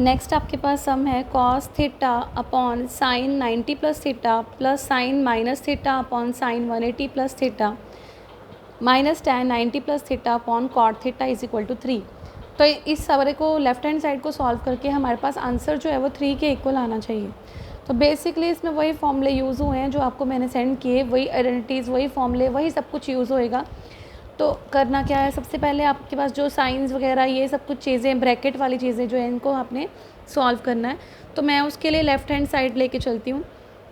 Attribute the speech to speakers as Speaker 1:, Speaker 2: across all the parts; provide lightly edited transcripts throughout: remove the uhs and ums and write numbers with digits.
Speaker 1: Next आपके पास sum है cos theta upon sine 90 plus theta plus sine minus theta upon sine 180 plus theta minus tan 90 plus theta upon cot theta is equal to 3। तो इस सवाल को left hand side को solve करके हमारे पास आंसर जो है वो 3 के इक्वल आना चाहिए। तो बेसिकली इसमें वही फॉर्मूले यूज़ हुए हैं जो आपको मैंने सेंड किए, वही आइडेंटिटीज़, वही फॉर्मूले, वही सब कुछ यूज़ होएगा। तो करना क्या है, सबसे पहले आपके पास जो साइंस वगैरह ये सब कुछ चीज़ें, ब्रैकेट वाली चीज़ें जो है इनको आपने सॉल्व करना है। तो मैं उसके लिए लेफ़्ट हैंड साइड लेके चलती हूँ।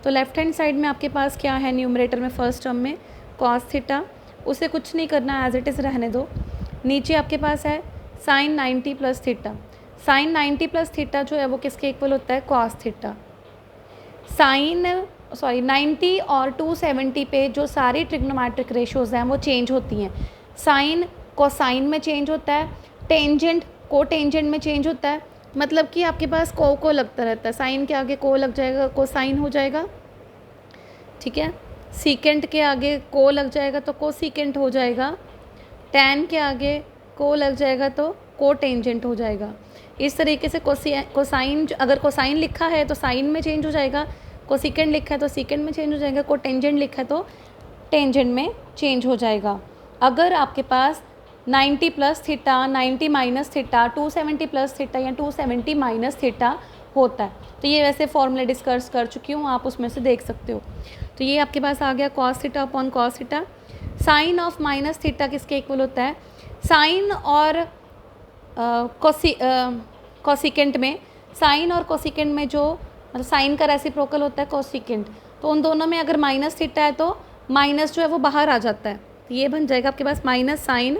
Speaker 1: तो लेफ़्ट हैंड साइड में आपके पास क्या है, न्यूमरेटर में फर्स्ट टर्म में कॉस थीटा, उसे कुछ नहीं करना, एज इट इज़ रहने दो। नीचे आपके पास है sine 90 plus theta. Sine 90 plus theta जो है वो किसके इक्वल होता है, कॉस थीटा। साइन 90 और 270 पे जो सारी ट्रिग्नोमेट्रिक रेशियोज़ हैं वो चेंज होती हैं। साइन कोसाइन में चेंज होता है, टेंजेंट को टेंजेंट में चेंज होता है। मतलब कि आपके पास को लगता रहता है, साइन के आगे को लग जाएगा, कोसाइन हो जाएगा, ठीक है। सीकेंट के आगे को लग जाएगा तो को सीकेंट हो जाएगा, टैन के आगे को लग जाएगा तो को टेंजेंट हो जाएगा। इस तरीके से कोसाइन, अगर कोसाइन लिखा है तो साइन में चेंज हो जाएगा, कोसिकेंट लिखा है तो सीकेंट में चेंज हो जाएगा, को टेंजेंट लिखा है तो टेंजेंट में चेंज हो जाएगा। अगर आपके पास 90 plus theta, 90 minus theta, 270 plus theta या 270 माइनस थीटा होता है, तो ये वैसे फॉर्मूले डिस्कस कर चुकी हूँ, आप उसमें से देख सकते हो। तो ये आपके पास आ गया cos theta upon cos theta. Sine of minus theta किसके इक्वल होता है, साइन और कोसिकेंट में, साइन और कोसिकेंट में जो मतलब साइन का रेसिप्रोकल होता है कोसिकेंट, तो उन दोनों में अगर माइनस थीटा है तो माइनस जो है वो बाहर आ जाता है, तो ये बन जाएगा आपके पास minus sine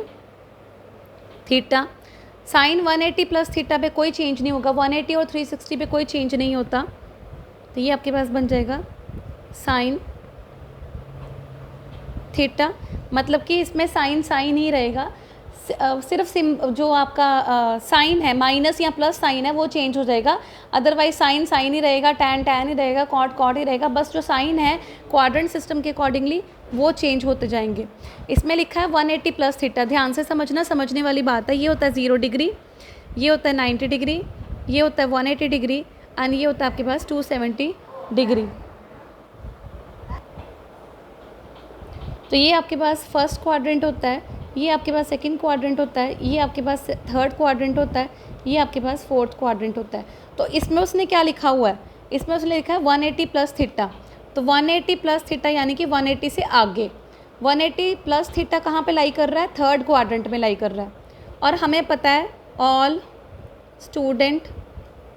Speaker 1: theta. Sine 180 plus theta पे कोई चेंज नहीं होगा, 180 और 360 पे कोई चेंज नहीं होता, तो ये आपके पास बन जाएगा साइन थीटा। मतलब कि इसमें साइन साइन ही रहेगा, सिर्फ जो आपका साइन है, माइनस या प्लस साइन है वो चेंज हो जाएगा, अदरवाइज साइन साइन ही रहेगा, टैन टैन ही रहेगा, कॉट कॉट ही रहेगा। बस जो साइन है क्वाड्रेंट सिस्टम के अकॉर्डिंगली वो चेंज होते जाएंगे। इसमें लिखा है 180 प्लस थीटा, ध्यान से समझना, समझने वाली बात है। ये होता है 0 डिग्री, ये होता है 90 डिग्री, ये होता है 180 डिग्री एंड ये होता है आपके पास 270 डिग्री। तो ये आपके पास फर्स्ट क्वाड्रेंट होता है, ये आपके पास सेकंड क्वाड्रेंट होता है, ये आपके पास थर्ड क्वाड्रेंट होता है, ये आपके पास फोर्थ क्वाड्रेंट होता है। तो इसमें उसने क्या लिखा हुआ है, इसमें उसने लिखा है 180 प्लस थीटा। तो 180 प्लस थीटा यानी कि 180 से आगे, 180 प्लस थीटा कहाँ पे लाई कर रहा है, थर्ड क्वाड्रेंट में लाई कर रहा है। और हमें पता है ऑल स्टूडेंट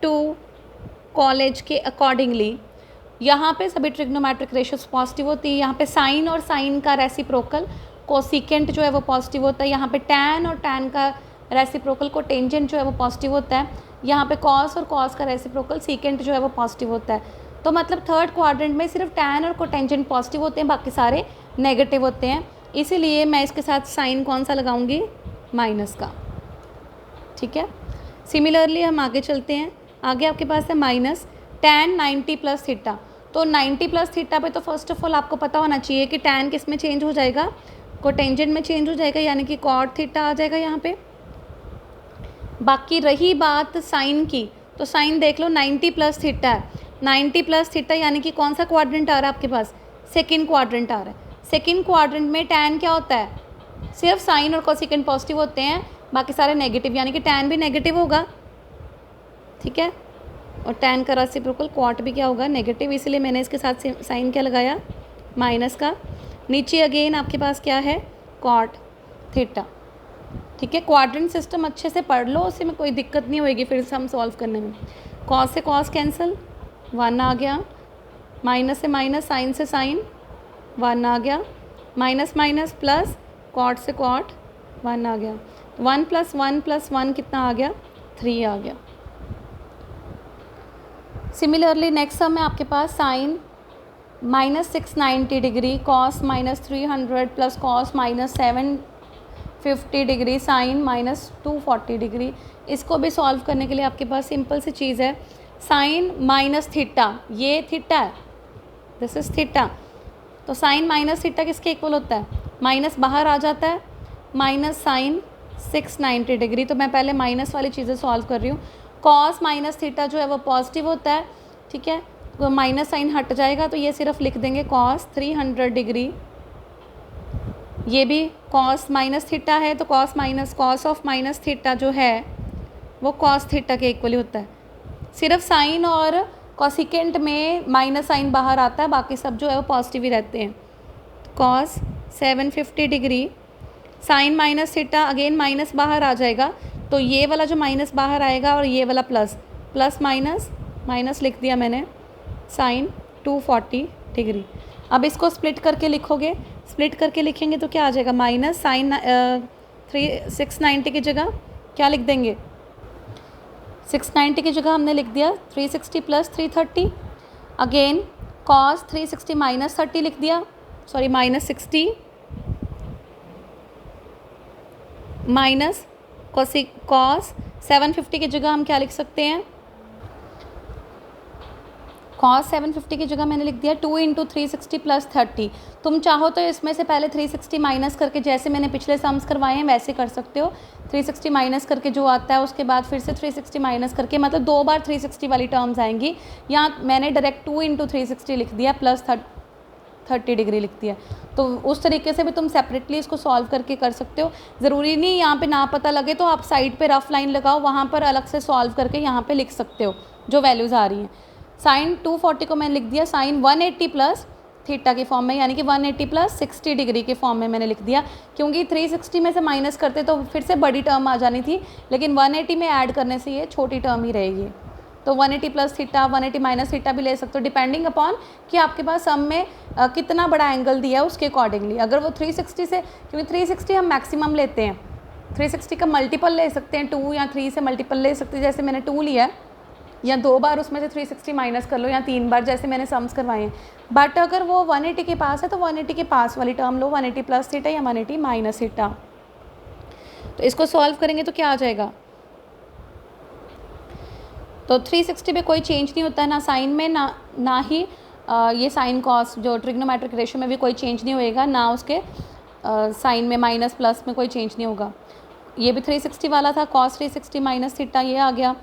Speaker 1: टू कॉलेज के अकॉर्डिंगली यहाँ पे सभी ट्रिग्नोमेट्रिक रेशियोज पॉजिटिव होती है। यहाँ पे साइन और साइन का रेसिप्रोकल कोसिकेंट जो है वो पॉजिटिव होता है, यहाँ पे टैन और टैन का रेसिप्रोकल को टेंजेंट जो है वो पॉजिटिव होता है, यहाँ पे कॉस और कॉस का रेसिप्रोकल सीकेंट जो है वो पॉजिटिव होता है। तो मतलब थर्ड क्वाड्रेंट में सिर्फ टैन और कोटेंजेंट पॉजिटिव होते हैं, बाकी सारे नेगेटिव होते हैं। इसीलिए मैं इसके साथ साइन कौन सा लगाऊंगी, माइनस का, ठीक है। सिमिलरली हम आगे चलते हैं, आगे आपके पास है माइनस टैन 90 प्लस थीटा। तो 90 प्लस थीटा पे तो फर्स्ट ऑफ ऑल आपको पता होना चाहिए कि टैन किस में चेंज हो जाएगा, कोटेंजेंट में चेंज हो जाएगा, यानी कि कॉट थीटा आ जाएगा यहाँ पे। बाकी रही बात साइन की, तो साइन देख लो 90 प्लस थीटा है, 90 प्लस थीटा यानी कि कौन सा क्वाड्रेंट आ रहा है आपके पास, सेकेंड क्वाड्रेंट आ रहा है। सेकेंड क्वाड्रेंट में टैन क्या होता है, सिर्फ साइन और कोसिकेंट पॉजिटिव होते हैं, बाकी सारे नेगेटिव, यानी कि टैन भी नेगेटिव होगा, ठीक है। और टैन का रेसिप्रोकल क्वाट भी क्या होगा, नेगेटिव, इसलिए मैंने इसके साथ साइन क्या लगाया, माइनस का। नीचे अगेन आपके पास क्या है, कॉट थीटा, ठीक है। क्वाड्रेंट सिस्टम अच्छे से पढ़ लो, उसी में कोई दिक्कत नहीं होएगी फिर से हम सॉल्व करने में। कॉस से कॉस कैंसिल, 1 आ गया, माइनस से माइनस, साइन से साइन, 1 आ गया, माइनस माइनस प्लस, कॉट से कॉट, 1 आ गया, 1 प्लस 1 प्लस 1 कितना आ गया, 3 आ गया। सिमिलरली नेक्स्ट सम में आपके पास sine minus 690 degree, cos minus 300 plus cos minus 750 degree, sine minus 240 degree. इसको भी सॉल्व करने के लिए आपके पास सिंपल सी चीज़ है, साइन माइनस थीटा, ये थीटा है, दिस इज थीटा, तो साइन माइनस थीटा किसके इक्वल होता है, माइनस बाहर आ जाता है, माइनस साइन 690 डिग्री। तो मैं पहले माइनस वाली चीज़ें सॉल्व कर रही हूँ, कॉस माइनस थीटा जो है वो पॉजिटिव होता है, ठीक है, तो माइनस साइन हट जाएगा, तो ये सिर्फ लिख देंगे कॉस 300 डिग्री। ये भी कॉस माइनस थीटा है, तो cos minus cos of minus theta जो है वो कॉस थीटा के इक्वली होता है। सिर्फ साइन और कॉसिकेंट में माइनस साइन बाहर आता है, बाकी सब जो है वो पॉजिटिव ही रहते हैं। Cos 750 degree, sine minus theta, again minus बाहर आ जाएगा, तो ये वाला जो माइनस बाहर आएगा और ये वाला प्लस, प्लस माइनस माइनस लिख दिया मैंने, साइन 240 डिग्री। अब इसको स्प्लिट करके लिखोगे, स्प्लिट करके लिखेंगे तो क्या आ जाएगा, माइनस साइन 690 की जगह क्या लिख देंगे, 690 की जगह हमने लिख दिया 360 प्लस 330। अगेन कॉस 360 माइनस 30 लिख दिया, सॉरी माइनस 60, माइनस कॉस 750 की जगह हम क्या लिख सकते हैं, कॉस 750 की जगह मैंने लिख दिया 2 इंटू 360 प्लस 30। तुम चाहो तो इसमें से पहले 360 माइनस करके, जैसे मैंने पिछले सम्स करवाए हैं वैसे कर सकते हो, 360 माइनस करके जो आता है उसके बाद फिर से 360 माइनस करके, मतलब 2 बार 360 वाली टर्म्स आएंगी। यहाँ मैंने डायरेक्ट 2 इंटू 360 लिख दिया प्लस 30 डिग्री लिख दिया। तो उस तरीके से भी तुम सेपरेटली इसको सॉल्व करके कर सकते हो। ज़रूरी नहीं यहाँ पे ना पता लगे तो आप साइड पे रफ लाइन लगाओ, वहाँ पर अलग से सॉल्व करके यहाँ पे लिख सकते हो जो वैल्यूज़ आ रही हैं। साइन 240 को मैंने लिख दिया साइन 180 प्लस थीटा के फॉर्म में, यानी कि 180 प्लस 60 डिग्री के फॉर्म में मैंने लिख दिया, क्योंकि 360 में से माइनस करते तो फिर से बड़ी टर्म आ जानी थी, लेकिन 180 में ऐड करने से ये छोटी टर्म ही रहेगी। तो 180 प्लस थीटा, 180 माइनस थीटा भी ले सकते हो, डिपेंडिंग अपॉन कि आपके पास सम में कितना बड़ा एंगल दिया है उसके अकॉर्डिंगली। अगर वो 360 से, क्योंकि 360 हम मैक्सिमम लेते हैं, 360 का मल्टीपल ले सकते हैं, 2 या 3 से मल्टीपल ले सकते हैं, जैसे मैंने 2 लिया है, या 2 बार उसमें से 360 माइनस कर लो, या 3 बार जैसे मैंने सम्स करवाए हैं। बट अगर वो 180 के पास है तो 180 के पास वाली टर्म लो, 180 प्लस थीटा या 180 माइनस थीटा। तो इसको सॉल्व करेंगे तो क्या आ जाएगा, तो 360 में कोई चेंज नहीं होता है, ना साइन में ना ही ये साइन कॉस जो ट्रिग्नोमेट्रिक रेशियो में भी कोई चेंज नहीं होएगा, ना उसके साइन में माइनस प्लस में कोई चेंज नहीं होगा। ये भी 360 वाला था, कॉस 360 माइनस थीटा ये आ गया।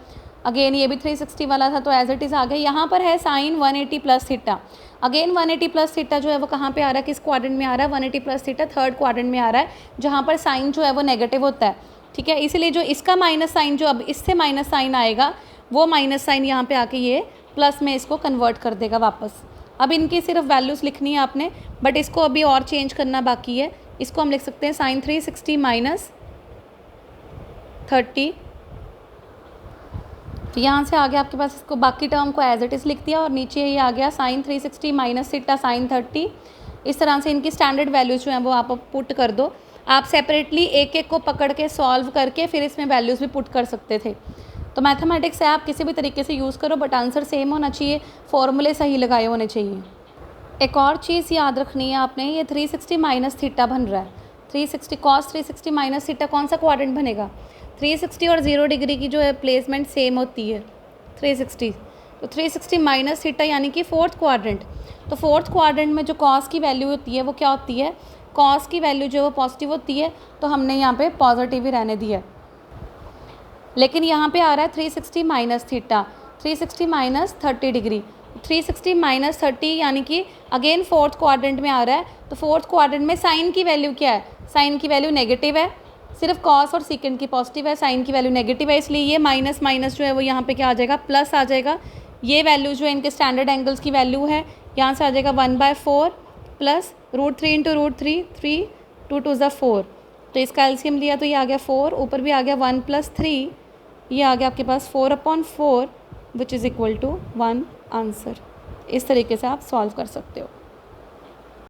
Speaker 1: अगेन ये भी 360 वाला था तो एज इट इज़ आ गया। यहाँ पर है sine 180 plus theta. Again 180 plus theta जो है वो कहाँ पे आ रहा है, किस क्वाड्रेंट में आ रहा है, 180 प्लस थीटा थर्ड क्वाड्रेंट में आ रहा है, जहाँ पर साइन जो है वो नेगेटिव होता है, ठीक है। इसलिए जो इसका माइनस साइन, जो अब इससे माइनस साइन आएगा, वो माइनस साइन यहाँ पे आके ये प्लस में इसको कन्वर्ट कर देगा वापस। अब इनकी सिर्फ वैल्यूज़ लिखनी है आपने, बट इसको अभी और चेंज करना बाकी है। इसको हम लिख सकते हैं साइन 360 माइनस 30। तो यहाँ से आ गया आपके पास, इसको बाकी टर्म को एज इट इज़ लिख दिया, और नीचे ये आ गया साइन 360 माइनस थीटा साइन 30। इस तरह से इनकी स्टैंडर्ड वैल्यूज़ जो हैं वो आप पुट कर दो। आप सेपरेटली एक एक को पकड़ के सॉल्व करके फिर इसमें वैल्यूज़ भी पुट कर सकते थे। तो मैथमेटिक्स है, आप किसी भी तरीके से यूज़ करो, बट आंसर सेम होना चाहिए, फॉर्मूले सही लगाए होने चाहिए। एक और चीज़ याद रखनी है आपने, ये 360 माइनस थीटा बन रहा है, 360 कॉस 360 माइनस थीटा कौन सा क्वाड्रेंट बनेगा, 360 और 0 डिग्री की जो है प्लेसमेंट सेम होती है 360, तो 360 माइनस थीटा यानी कि फोर्थ क्वाड्रेंट। तो फोर्थ क्वाड्रेंट में जो कॉस की वैल्यू होती है वो क्या होती है, कॉस की वैल्यू जो है वो पॉजिटिव होती है, तो हमने यहाँ पे पॉजिटिव ही रहने दिया। लेकिन यहाँ पे आ रहा है 360 minus theta, 360 minus 30 degree, 360 minus 30 यानी कि अगेन फोर्थ क्वाड्रेंट में आ रहा है। तो फोर्थ क्वाड्रेंट में साइन की वैल्यू क्या है, साइन की वैल्यू नेगेटिव है, सिर्फ कॉस और सीकेंड की पॉजिटिव है, साइन की वैल्यू नेगेटिव है, इसलिए ये माइनस माइनस जो है वो यहाँ पे क्या आ जाएगा, प्लस आ जाएगा। ये वैल्यू जो है इनके स्टैंडर्ड एंगल्स की वैल्यू है, यहाँ से आ जाएगा 1/4 प्लस √3 इंटू √3, 3 2 2 ज़ा 4। तो इसका एलसीएम लिया तो ये आ गया 4, ऊपर भी आ गया 1 + 3, ये आ गया आपके पास 4/4 which is equal to 1 answer. इस तरीके से आप सॉल्व कर सकते हो।